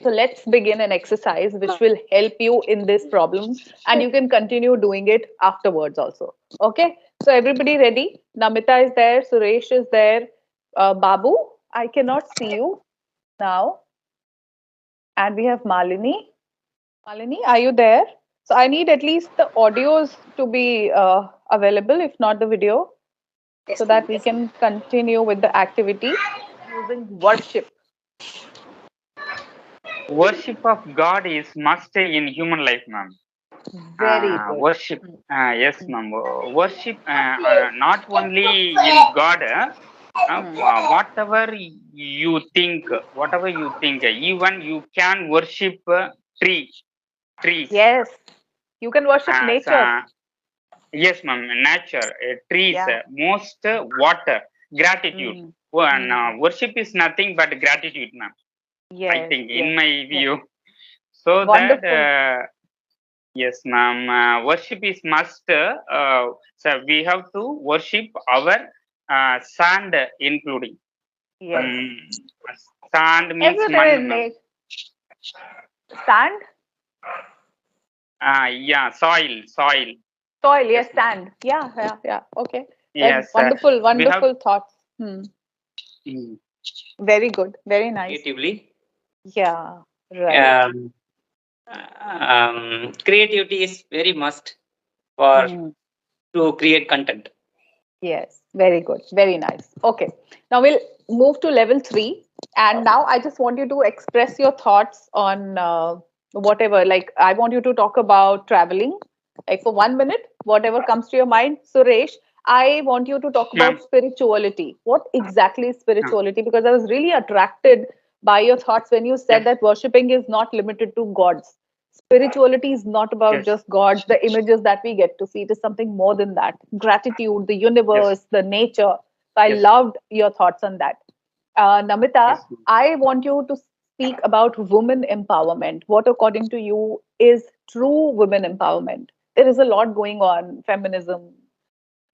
So let's begin an exercise which will help you in this problem, and you can continue doing it afterwards also. Okay. So everybody ready? Namita is there. Suresh is there. Babu, I cannot see you now. And we have Malini. Malini, are you there? So I need at least the audios to be available, if not the video, so that we can continue with the activity using worship. Worship of God is must in human life, ma'am. Very good. Worship, Hmm. yes, Hmm. ma'am. Worship not only in God, Hmm. whatever you think, even you can worship tree, trees. Yes, you can worship As nature. yes, ma'am. Nature, trees, Yeah. most water, gratitude. Hmm. And Hmm. worship is nothing but gratitude, ma'am. I Yes, think, in yes, my yes. view, so that. Wonderful. Yes, ma'am. Worship is must. So we have to worship our sand, including. Yes. Um, Sand means Everything man, in ma'am. nature. Sand? Yeah, soil, soil. Soil, Yes, yes, ma'am. sand. Yeah, yeah, yeah. Okay. Yes, Wonderful, we have. wonderful thoughts. Hmm. Mm, Very good. Very nice. Creatively. Yeah, right. Um, Creativity is very must for Hmm. to create content. Yes, very good. Very nice. Okay. Now we'll move to level three. And now I just want you to express your thoughts on whatever. Like, I want you to talk about traveling, like for 1 minute, whatever comes to your mind. Suresh, I want you to talk ma'am. about spirituality. What exactly is Uh, spirituality? Because I was really attracted by your thoughts when you said yes, that worshipping is not limited to gods. Spirituality is not about yes, just gods, the images that we get to see. It is something more than that. Gratitude, the yes, universe, the nature. So I yes, loved your thoughts on that. Namita, yes, ma'am. I want you to speak about women empowerment. What, according to you, is true women empowerment? There is a lot going on, feminism,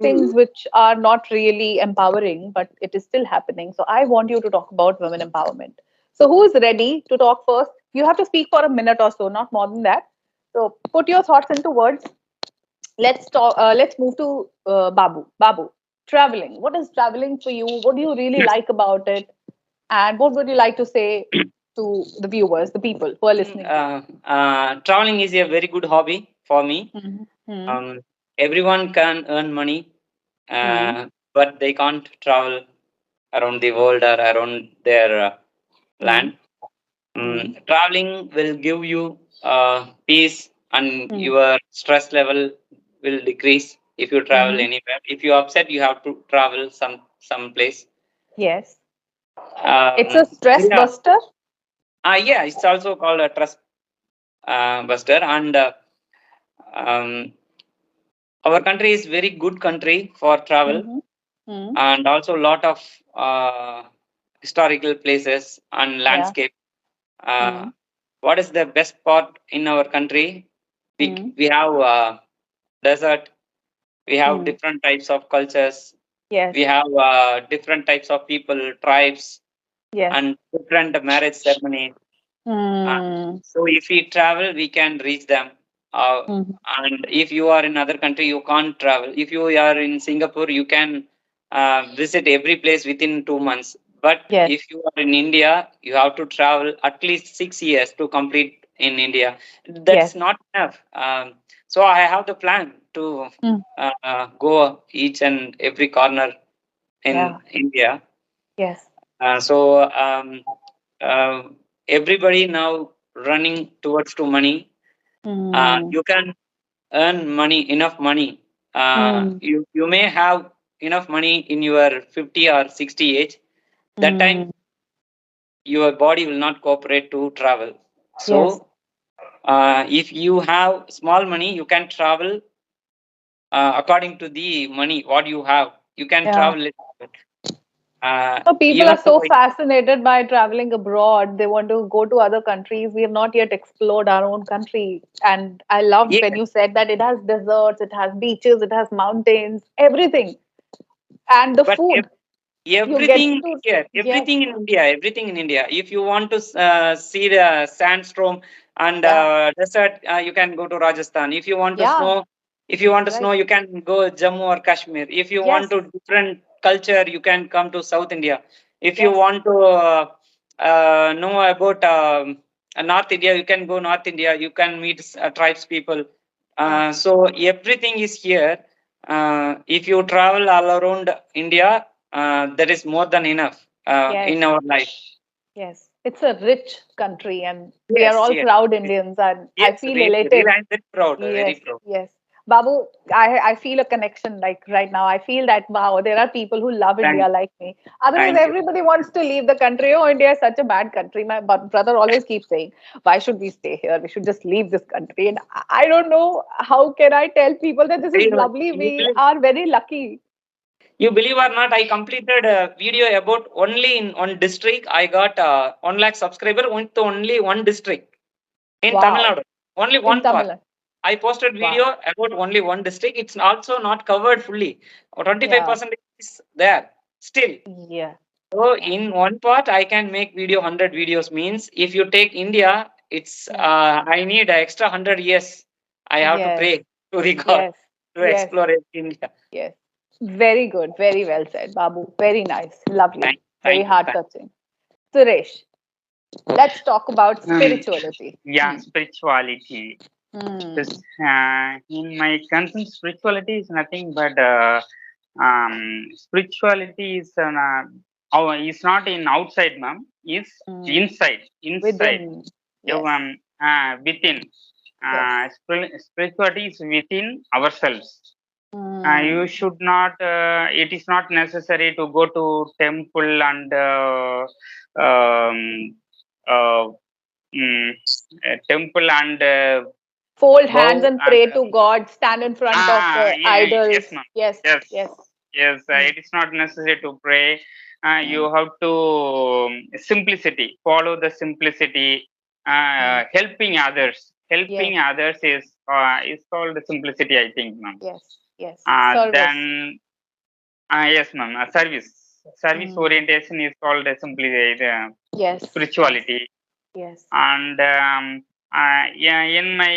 things which are not really empowering, but it is still happening. So I want you to talk about women empowerment. So who is ready to talk first? You have to speak for a minute or so, not more than that. So put your thoughts into words. Let's talk. Let's move to Babu. Babu, traveling. What is traveling for you? What do you really Yes, like about it? And what would you like to say to the viewers, the people who are listening to you? Traveling is a very good hobby for me. Mm-hmm. Um, Everyone can earn money, Mm-hmm. but they can't travel around the world or around their land. Mm-hmm. Traveling will give you peace, and Mm-hmm. your stress level will decrease if you travel Mm-hmm. anywhere. If you're upset, you have to travel some place. Yes. It's a stress Yeah, buster. yeah, it's also called a trust buster, and um, our country is very good country for travel, Mm-hmm. Mm-hmm. and also lot of uh, historical places and Yeah. landscape. Mm-hmm. Uh, what is the best part in our country? Mm-hmm. We have desert. We have Mm-hmm. different types of cultures. We Yes. have different types of people, tribes, Yes. and different marriage ceremonies. Uh, Mm-hmm. so if we travel, we can reach them. Uh, Mm-hmm. and if you are in other country, you can't travel. If you are in Singapore, you can visit every place within 2 months. But Yes. if you are in India, you have to travel at least 6 years to complete in India. That's Yes. not enough. So I have the plan to Mm. go each and every corner Yeah. in India. Yes. So uh, everybody now running towards to money. Mm. You can earn money, enough money. Mm. You may have enough money in your 50 or 60 age. That time Mm. your body will not cooperate to travel. Yes. So if you have small money, you can travel according to the money what you have. You can Yeah. travel little bit. So people are Even so though fascinated by traveling abroad. They want to go to other countries. We have not yet explored our own country. And I loved when yes, you said that it has deserts, it has beaches, it has mountains, everything. And the but food. everything to, here, yes, everything in India. If you want to see the sandstorm and yeah, desert, you can go to Rajasthan. If you want to yeah, snow, if you want to snow, right, you can go Jammu or Kashmir. If you want yes, to different culture, you can come to South India. If you yes, want to know about North India, you can go North India. You can meet tribes people. yeah, So everything is here. If you travel all around India, that is more than enough yes, in our life. yes. It's a rich country, and we are Yes, all yes, proud Indians, and I yes. feel Really, really, elated. I'm very proud. Very Yes, proud. yes. Babu, I feel a connection like right now. I feel that wow, there are people who love India Thank, like me. Otherwise, thank you. everybody wants to leave the country. Oh, India is such a bad country. My brother always keeps saying, "Why should we stay here? We should just leave this country." And I don't know how can I tell people that this is lovely. You We believe, are very lucky. you believe or not, I completed a video about only in one district. I got 1 lakh subscriber with only one district in Tamil Wow. Nadu. Only In one part. Tamil Nadu. I posted video Wow. about only one district. It's also not covered fully. Yeah. 25% is there still. Yeah. So Yeah. in one part, I can make video 100 videos. Means if you take India, it's Yeah. I need extra 100 years. I have to Yes. pray to the God Yes. to Yes. explore India. Yes. Very good. Very well said, Babu. Very nice. Lovely. Very Thank you. heart touching. Suresh, let's talk about Um, spirituality. yeah, spirituality. This, Hmm. in my concern, spirituality is nothing but spirituality is not in outside, ma'am. Is Hmm. inside, inside. Within. You, Yes. within. Yes. Spirituality is within ourselves. You Hmm. should not. It is not necessary to go to temple and um, uh, mm, temple and Fold hands bow and and pray to God. Stand in front of yes, idols. ma'am. Yes. Yes, Yes. yes. Hmm. It is not necessary to pray. Hmm. You have to simplicity. Follow the simplicity. Hmm. Helping others. Helping Yes. others is called simplicity, I think, ma'am. Yes. Yes. Service. Then yes, ma'am. Service Hmm. orientation is called simply the Yes. Yes. spirituality. Yes. And yeah, in my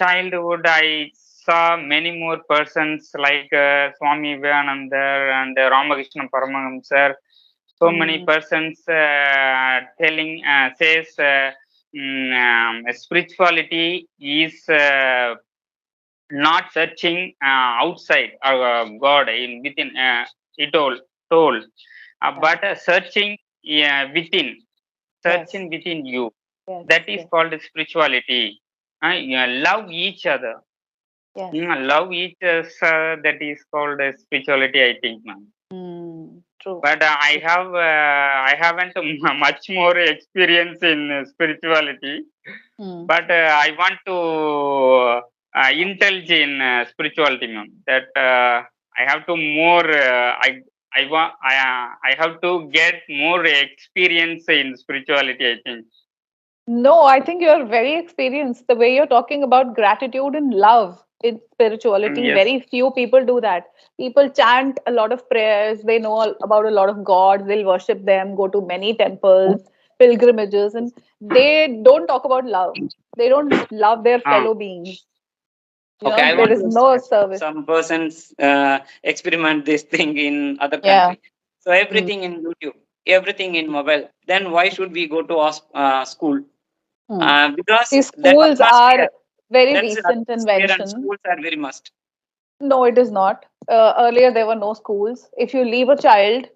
childhood, I saw many more persons like Swami Vivekananda and Ramakrishna Paramahamsa. So many Hmm. persons telling says spirituality is not searching outside God in within it all told, Yeah. but searching within, Yes. searching within you. Yes. That is Yes. called spirituality. Yeah, love each other. Yes. Love each other. That is called spirituality, I think, ma'am. Hmm. True. But I haven't much more experience in spirituality. Hmm. But I want to indulge in spirituality, ma'am. That I have to more. I want. I have to get more experience in spirituality, I think. No, I think you're very experienced. The way you're talking about gratitude and love in spirituality, Yes. very few people do that. People chant a lot of prayers, they know about a lot of gods, they'll worship them, go to many temples, pilgrimages, and they don't talk about love. They don't love their Uh, fellow beings. Okay, I There want is to no service. some persons experiment this thing in other Yeah. country. So Mm. everything in YouTube, everything in mobile. Then why should we go to school? Mm. Because These that schools atmosphere, are very that's recent atmosphere and invention. schools are very must. No, it is not. Earlier, there were no schools. If you leave a child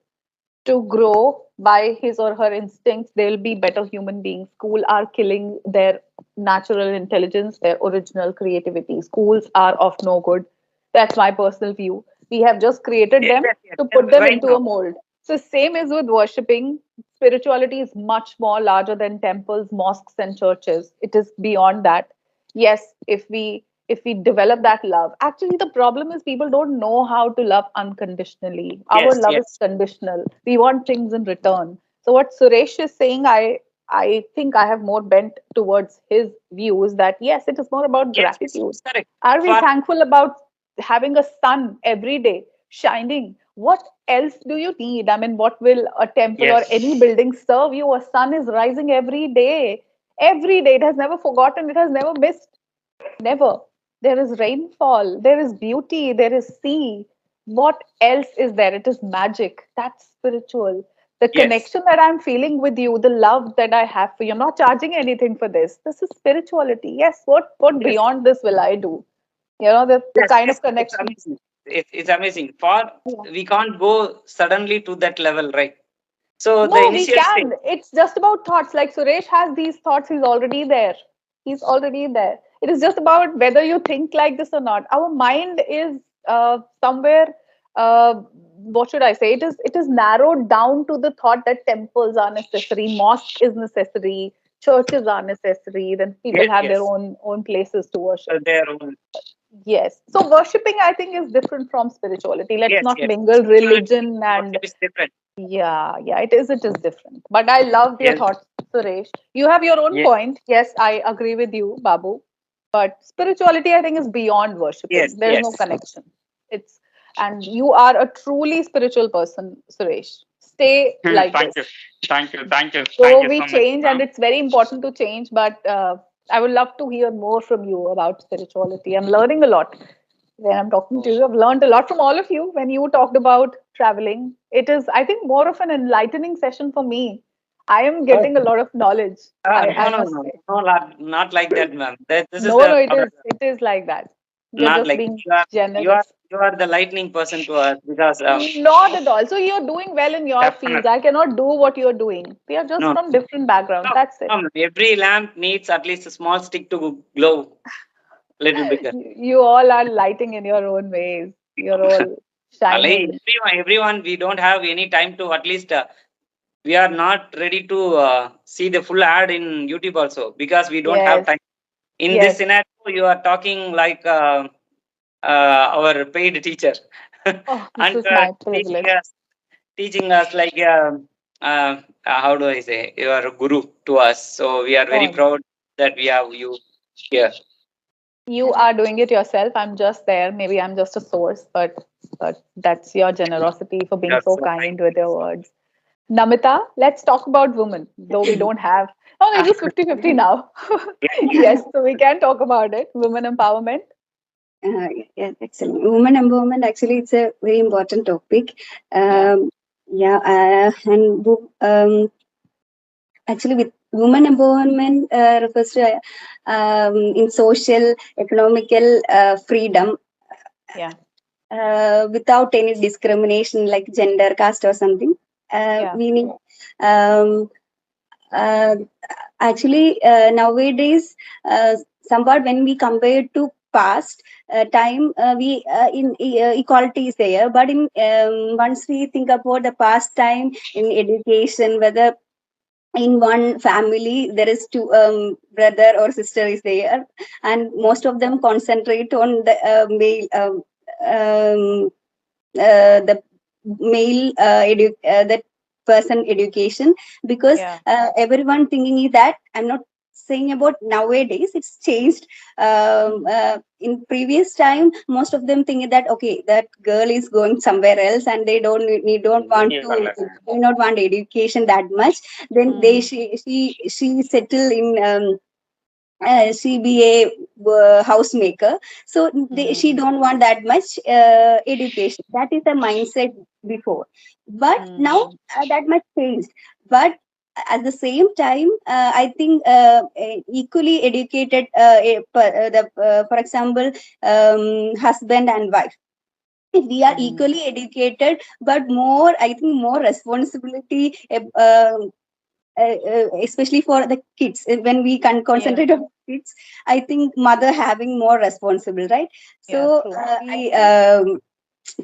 to grow by his or her instincts, they'll be better human beings. School are killing their natural intelligence, their original creativity. Schools are of no good. That's my personal view. We have just created Yes, them yes, yes, to yes, put them right into now. a mold. So same is with worshipping. Spirituality is much more larger than temples, mosques, and churches. It is beyond that. Yes, if we develop that love, actually the problem is people don't know how to love unconditionally. Our Yes, love is yes, conditional. We want things in return. So what Suresh is saying, I think I have more bent towards his views that yes, it is more about yes, yes, gratitude. yes, correct. Are we For thankful about having a sun every day shining? What else do you need? I mean, what will a temple or any Yes. building serve you? A sun is rising every day. Every day. It has never forgotten, it has never missed. Never. There is rainfall, there is beauty, there is sea. What else is there? It is magic. That's spiritual. The Yes. connection that I'm feeling with you, the love that I have for you. I'm not charging anything for this. This is spirituality. Yes, what Yes. beyond this will I do? The Yes. kind Yes. of It's connection. amazing. It's amazing. For Yeah. we can't go suddenly to that level, right? So the No, we initial stage. can. It's just about thoughts. Like Suresh has these thoughts, he's already there. He's already there. It is just about whether you think like this or not. Our mind is somewhere. What should I say? It is narrowed down to the thought that temples are necessary, mosque is necessary, churches are necessary. Then people Yes. have their Yes. own places to worship. Their own. Yes. So worshipping, I think, is different from spirituality. Let's Yes. not Yes. mingle Spirituality religion and worship is different. yeah, yeah, it is different. But I loved your Yes. thoughts, Suresh. You have your own Yes. point. Yes, I agree with you, Babu. But spirituality, I think, is beyond Yes. worshipping. There's no Yes. connection. It's and you are a truly spiritual person, Suresh. Stay like Thank this. you. Thank you. Thank you. Thank Though you we so much, change, and ma'am. it's very important to change, but I would love to hear more from you about spirituality. I'm learning a lot when I'm talking to you. I've learned a lot from all of you when you talked about traveling. It is, I think, more of an enlightening session for me. I am Oh. getting a lot of knowledge. No, I no, must no, say. no, not like that, ma'am. This is No, no, the it is like that. You're not just like being you are generous. you are the lightning person to us because Not at all. So you're doing well in your fields. Definitely. I cannot do what you're doing. We are just no, from different backgrounds. no, That's it. no, every lamp needs at least a small stick to glow little bigger. You all are lighting in your own ways. You're all Like shining. everyone, we don't have any time to at least we are not ready to see the full ad in YouTube also because we don't have Yes, time. In this yes. scenario, you are talking like our paid teacher Oh, this and is my teaching privilege. us teaching us like how do I say you are a guru to us. So we are very Oh, proud that we have you here. you are doing it yourself. I'm just there. Maybe I'm just a source, but that's your generosity for being Yeah, so so thank kind with your words. Namita, let's talk about women, though we don't have. Oh, you. it is 50-50 now. Yes, so we can talk about it. Women empowerment. Yeah, excellent. Women empowerment, actually, it's a very important topic. Yeah, Yeah, and actually, with women empowerment refers to in social, economical freedom yeah, without any discrimination like gender, caste, or something. yeah, We need um, uh, actually nowadays somewhat when we compare to past time we in equality is there, but in once we think about the past time in education, whether in one family there is two brother or sister is there, and yeah, most of them concentrate on the male um, the male that person education, because yeah, everyone thinking is that I'm not saying about nowadays, it's changed. mm, In previous time most of them thinking that okay, that girl is going somewhere else and they don't want Very to, well. do not want education that much. Then they mm, she settle in CBA housemaker. So she mm, don't want that much education. That is the mindset before. But now mm. that much changed. But at the same time, I think equally educated, for example, husband and wife. If we are Mm. equally educated, but more, I think more responsibility especially for the kids. When we can Yeah, concentrate on kids, I think mother having more responsible, right? yeah, So true. I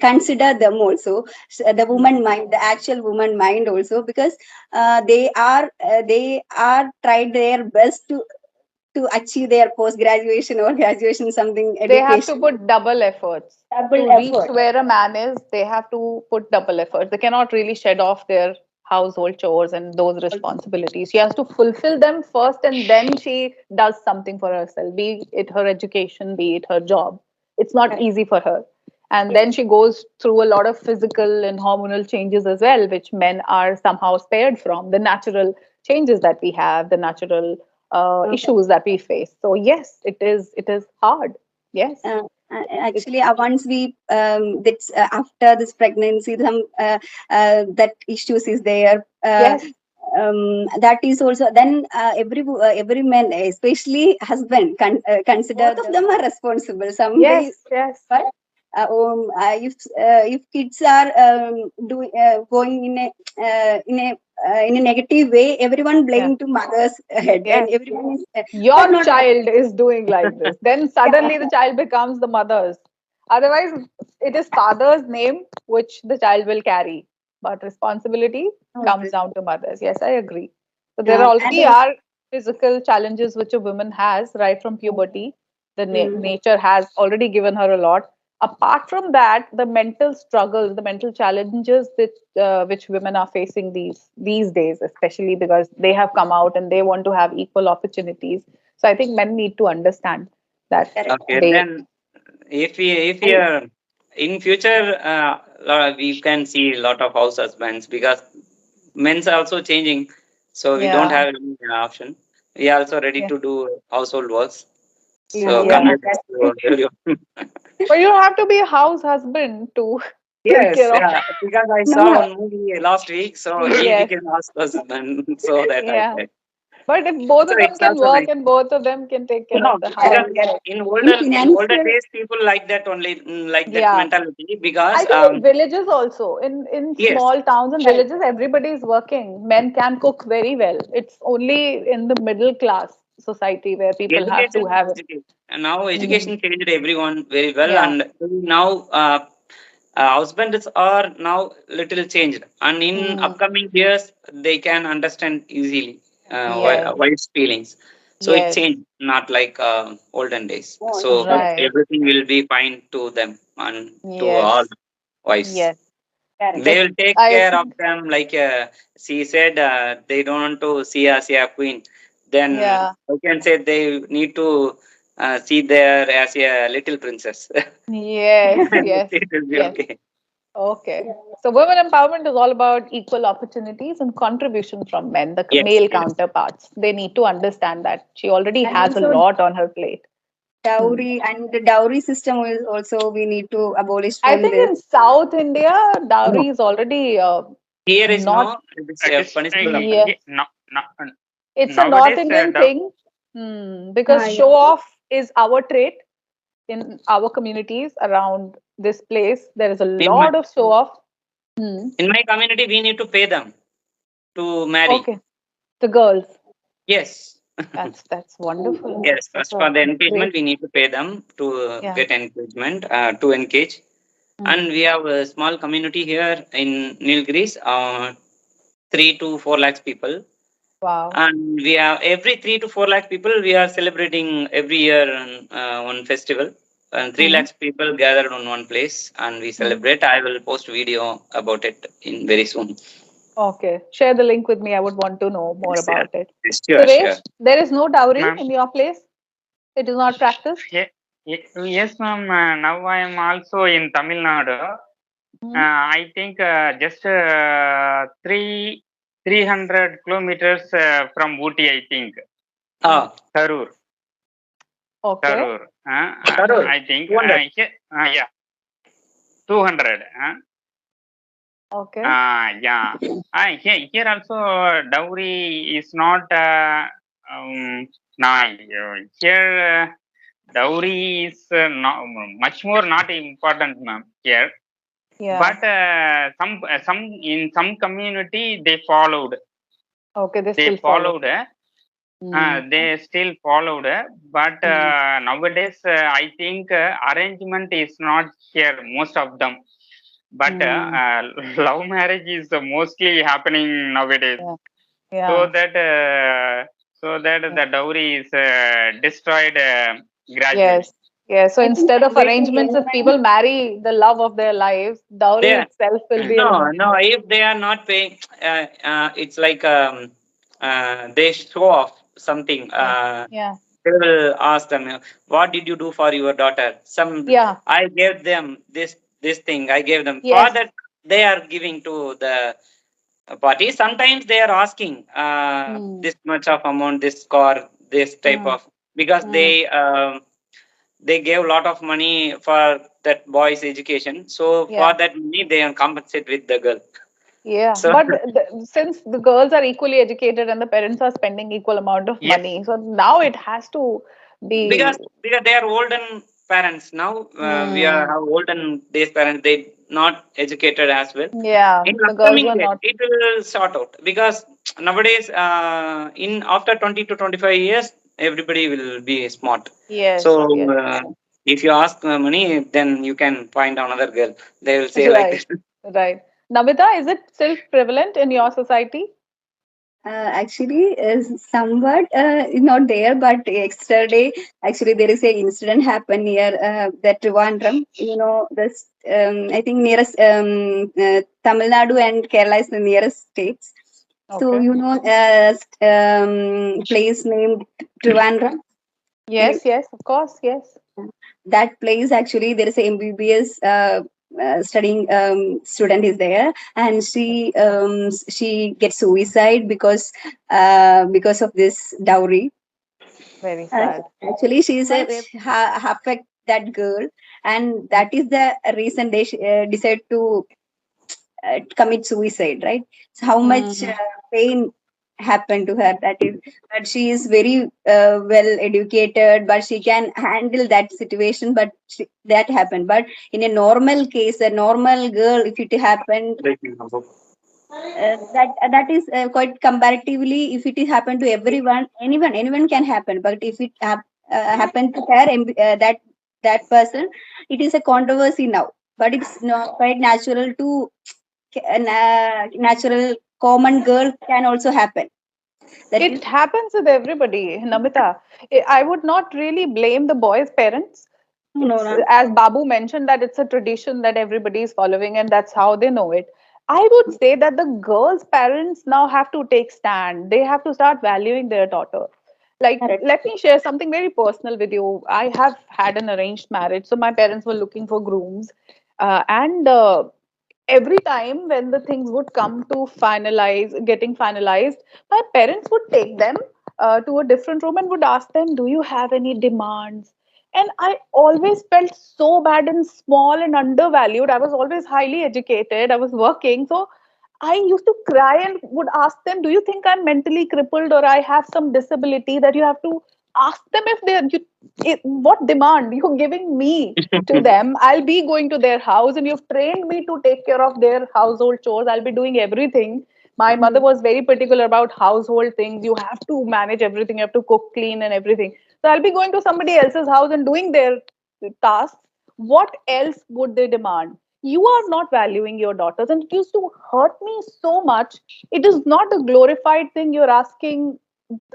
consider them also, the Mm. woman mind, the actual woman mind also, because they are tried their best to achieve their post graduation or graduation something They have to education, put double efforts double to reach effort. where a man is. They have to put double efforts. They cannot really shed off their household chores and those responsibilities. She has to fulfill them first, and then she does something for herself, be it her education, be it her job. It's not easy for her. And then she goes through a lot of physical and hormonal changes as well, which men are somehow spared from, the natural changes that we have, the natural issues that we face. So yes, it is hard. Yes. It, Actually, once we that's after this pregnancy, some that issues is there. yes. That is also then every man, especially husband, consider both of them are responsible. Somebody, Yes. Yes. but if kids are doing going in a negative way, everyone Yeah. blaming to mother's head, Yes. and everyone is but Your not. child is doing like this, then Yeah. suddenly the child becomes the mother's. Otherwise, it is father's name which the child will carry, but responsibility comes down to mothers. Yes, I agree. So there And already are physical challenges which a woman has right from puberty. The nature has already given her a lot. Apart from that, the mental struggles, the mental challenges which women are facing these days, especially because they have come out and they want to have equal opportunities. So I think men need to understand that correct. Okay, they. then if we And are in future, we can see a lot of house husbands because men's are also changing, so we don't Yeah, have any option. We are also ready yeah, to do household works. So yeah, yeah. congrats to everyone. But you don't have to be a house husband to take Yes, care of. because I saw no, one movie last week, so he Yes, became house husband. So that I yeah. said. But if both So of them it's can also work nice. and both of them can take care No, of the because house, correct. In in older financial, days, people like that only, like that yeah. mentality I because think in villages also, in yes, small towns and correct. villages, everybody is working. Men can cook very well. It's only in the middle class society where people have to education, have it. and now Mm. education changed everyone very well, Yeah. and now husbands are now little changed, and in Mm. upcoming years they can understand easily Yes. wife's feelings. So it Yes. changed, not like olden days. Oh, So correct. Right. everything will be fine to them and to all Yes. wives. Yes. Correct. They So will take I care of think, them, like she said, they don't want to see us as a queen, then yeah. I can say they need to see there as a little princess. Yes. And Yes. it will be Yes. okay. Okay. So women empowerment is all about equal opportunities and contribution from men, the Yes, male yes. counterparts. They need to understand that she already And has a also lot on her plate. Hmm. dowry, and the dowry system is also we need to abolish I from think this. in South India, No, dowry is already here is not. no, it is It a is punishable offense. Yeah, no, no, it's a North nowadays. Indian thing. Because Yeah. show off is our trait in our communities around this place. There is a In my lot of show off. Hmm. in my community, we need to pay them to marry. Okay, the girls. Yes. That's wonderful. Yes, as That's for a the great. engagement, we need to pay them to Yeah. get engagement, to engage. And Hmm. we have a small community here in Nilgiris, 3 to 4 lakhs people. Wow. And we have every 3 to 4 lakh people, we are celebrating every year one festival. And 3 Hmm. lakhs people gathered on one place and we Hmm. celebrate. I will post video about it in very soon. Okay. Share the link with me. I would want to know more Yes, yeah. about it. Sure, sure. Suresh, there is no Yes, dowry ma'am. in your place? It is not practiced? Yes, ma'am. Now I am also in Tamil Nadu. Hmm. I think just 300 kilometers from Ooty. I think Ah, Tharur. Okay. Tharur. Karur, I think 200. yeah, 200. Okay. Yeah. Here also dowry is not now here dowry is not, much more not important, ma'am, here. Yeah. But some in some community they followed. Okay. They They still follow. followed. Hmm. They still followed. But Hmm. nowadays I think arrangement is not here most of them. But Hmm. love marriage is mostly happening nowadays. Yeah. So Yeah. that Yeah. the dowry is destroyed Yes. gradually. Yeah. So I think instead of nowadays arrangements, if people marry the love of their lives, dowry They itself will Mm. be no, removed. no. If they are not paying, it's like they show off something. Yeah. Yeah. they will ask them, what did you do for your daughter? Yeah. I gave them this thing. I gave them for Yes. that. They are giving to the party. Sometimes they are asking Hmm. this much of amount, this car, this type Hmm. of, because Hmm. they gave a lot of money for that boy's education. So for Yeah. that money, they are compensate with the girl. Yeah. So But since the girls are equally educated and the parents are spending equal amount of yes, money, so now it has to be. because they are olden parents now. We are Hmm. have olden days parents. They not educated as well. Yeah. In The girls upcoming were days, not. it will sort out because nowadays, in after 20 to 25 years, everybody will be smart. So Yes. Yes. uh, if you ask money, then you can find another girl. They will say like Right. this. Right. Namita, is it still prevalent in your society? Actually, somewhat not there, but yesterday, actually, there is a incident happened near that Trivandrum. You know, this I think nearest Tamil Nadu and Kerala is the nearest states. So Okay. you know, place named Trivandrum. Yes. Yes. Of course. Yes. That place actually there is a MBBS studying student is there, and she gets suicide because of this dowry. Very uh, sad. Actually she is a affect that girl, and Mm. that is the reason they decide to commit suicide, right? So how much Mm. pain happened to her, that is, but she is very well educated, but she can handle that situation, but that happened. But in a normal case, a normal girl, if it happened, that is quite comparatively, if it is happened to everyone, anyone can happen, but if it happened to her, that person, it is a controversy now. But it's not quite natural to natural common girl can also happen. That is It happens with everybody, Namita. I would not really blame the boy's parents. no, It's no, as Babu mentioned that it's a tradition that everybody is following and that's how they know it. I would say that the girl's parents now have to take stand. They have to start valuing their daughter. Like, correct. let me share something very personal with you. I have had an arranged marriage, so my parents were looking for grooms, and every time when the things would come to getting finalized, my parents would take them to a different room and would ask them, do you have any demands? And I always felt so bad and small and undervalued. I was always highly educated, I was working, so I used to cry and would ask them, do you think I'm mentally crippled or I have some disability that you have to ask them if what demand you're giving me to them? I'll be going to their house and you've trained me to take care of their household chores. I'll be doing everything. My mother Mhm. was very particular about household things. You have to manage everything, you have to cook, clean, and everything. So I'll be going to somebody else's house and doing their tasks. What else would they demand? You are not valuing your daughters, and it used to hurt me so much. It is not a glorified thing you're asking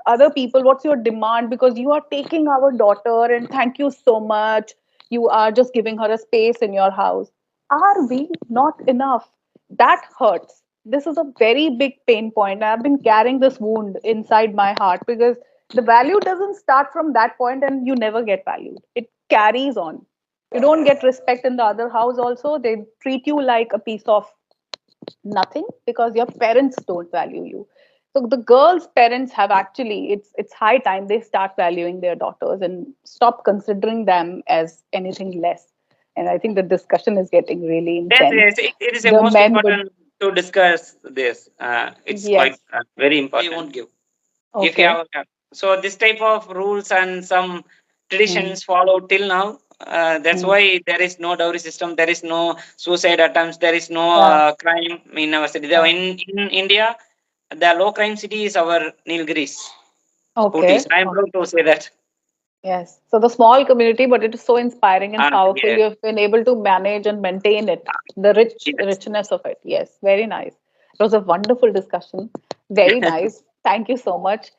other people what's your demand, because you are taking our daughter and thank you so much, you are just giving her a space in your house. Are we not enough? That hurts. This is a very big pain point. I've been carrying this wound inside my heart because the value doesn't start from that point and you never get valued. It carries on. You don't get respect in the other house also. They treat you like a piece of nothing because your parents don't value you. So the girls' parents have actually, it's high time they start valuing their daughters and stop considering them as anything less. And I think the discussion is getting really Yes, intense. yes, it is a The most men would, important to discuss this. It's quite yes, very important. We won't give. If you okay. have so this type of rules and some Hmm. traditions followed till now. That's Hmm. why there is no dowry system. There is no suicide attempts. There is no Yeah. crime in our city. Yeah. In India, the low crime city is our Nilgiris, Ooty. Okay. I am proud to say that. Yes. So the small community, but it is so inspiring and powerful. Yes, You have been able to manage and maintain it, the yes. richness of it. Yes, very nice. It was a wonderful discussion. Very nice. Thank you so much.